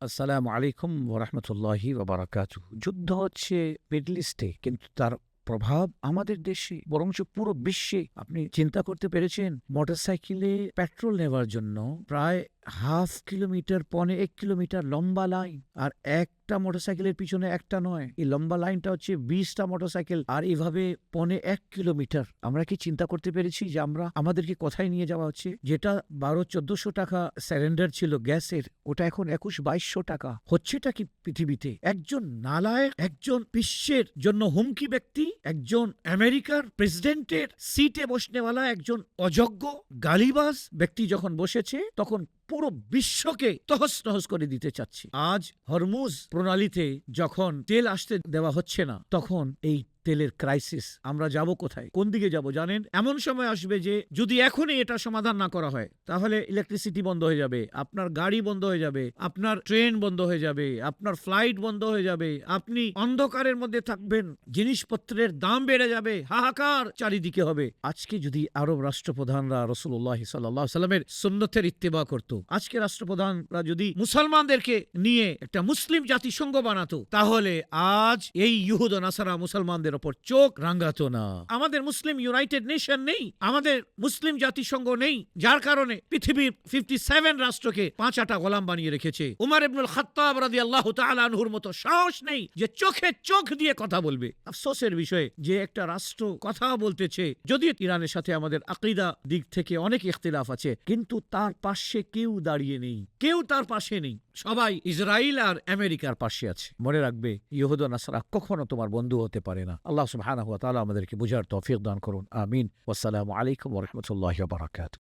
আসসালামু আলাইকুম ওরহমতুল্লাহি ওবারাকাতুহ। যুদ্ধ হচ্ছে মিডল ইস্টে, কিন্তু তার প্রভাব আমাদের দেশে বরঞ্চ পুরো বিশ্বে। আপনি চিন্তা করতে পেরেছেন, মোটরসাইকেলে পেট্রোল নেওয়ার জন্য প্রায় হাফ কিলোমিটার, 1.25 কিলোমিটার লম্বা লাইন, আর একটা মোটরসাইকেলের পিছনে একটা নয়, এই লম্বা লাইনটা হচ্ছে 20টা মোটরসাইকেল, আর এইভাবে 1.25 কিলোমিটার। আমরা কি চিন্তা করতে পেরেছি যে আমাদেরকে কোথায় নিয়ে যাওয়া হচ্ছে? যেটা 1200-1400 টাকা সিলিন্ডার ছিল গ্যাসের, ওটা এখন 2100-2200 টাকা। হচ্ছেটা কি পৃথিবীতে? একজন নালায়েক, একজন বিশ্বের জন্য হুমকি ব্যক্তি, একজন আমেরিকার প্রেসিডেন্টের সিটে বসনেওয়ালা একজন অযোগ্য গালিবাজ ব্যক্তি যখন বসেছে, তখন পুরো বিশ্বকে তহস নহস করে দিতে চাচ্ছে। আজ হরমুজ প্রণালীতে যখন তেল আসতে দেওয়া হচ্ছে না, তখন এই তেলের ক্রাইসিস। আমরা যাব কোথায়? কোন দিকে যাব জানেন? এমন সময় আসবে যে যদি এখনই এটা সমাধান না করা হয়, তাহলে ইলেকট্রিসিটি বন্ধ হয়ে যাবে, আপনার গাড়ি বন্ধ হয়ে যাবে, আপনার ট্রেন বন্ধ হয়ে যাবে, আপনার ফ্লাইট বন্ধ হয়ে যাবে, আপনি অন্ধকারের মধ্যে থাকবেন, জিনিসপত্রের দাম বেড়ে যাবে, হাহাকার চারিদিকে হবে। আজকে যদি আরব রাষ্ট্রপ্রধানরা রাসূলুল্লাহ সাল্লাল্লাহু আলাইহি ওয়াসাল্লামের সুন্নতের ইত্তেবা করত, আজকে রাষ্ট্রপ্রধানরা যদি মুসলমানদেরকে নিয়ে একটা মুসলিম জাতিসংঘ বানাতো, তাহলে আজ এই ইহুদ ও নাসারা মুসলমানদের ওপর চোখ রাঙ্গাতো না। আমাদের মুসলিম ইউনাইটেড নেশন নেই, আমাদের মুসলিম জাতিসংঘ নেই, যার কারণে পৃথিবীর 57 রাষ্ট্রকে 5 গোলাম বানিয়ে রেখেছে। উমর ইবনুল খাত্তাব রাদিয়াল্লাহু তাআলা আনহুর মতো সাহস নেই যে চোখে চোখ দিয়ে কথা বলবে। আফসোসের বিষয় যে একটা রাষ্ট্র কথা বলতেছে, যদিও ইরানের সাথে আমাদের আকীদা দিক থেকে অনেক ইখতিলাফ আছে, কিন্তু তার পাশে কেউ দাঁড়িয়ে নেই, কেউ তার পাশে নেই। সবাই ইসরায়েল আর আমেরিকার পাশে আছে। মনে রাখবে, ইহুদ ও নাসারা কখনো তোমার বন্ধু হতে পারে না। আল্লাহ সুবহানাহু ওয়া তাআলা আমাদেরকে বুঝার তৌফিক দান করুন। আমিন। ওয়াসসালামু আলাইকুম ওয়া রাহমাতুল্লাহি ওয়া বারাকাতুহু।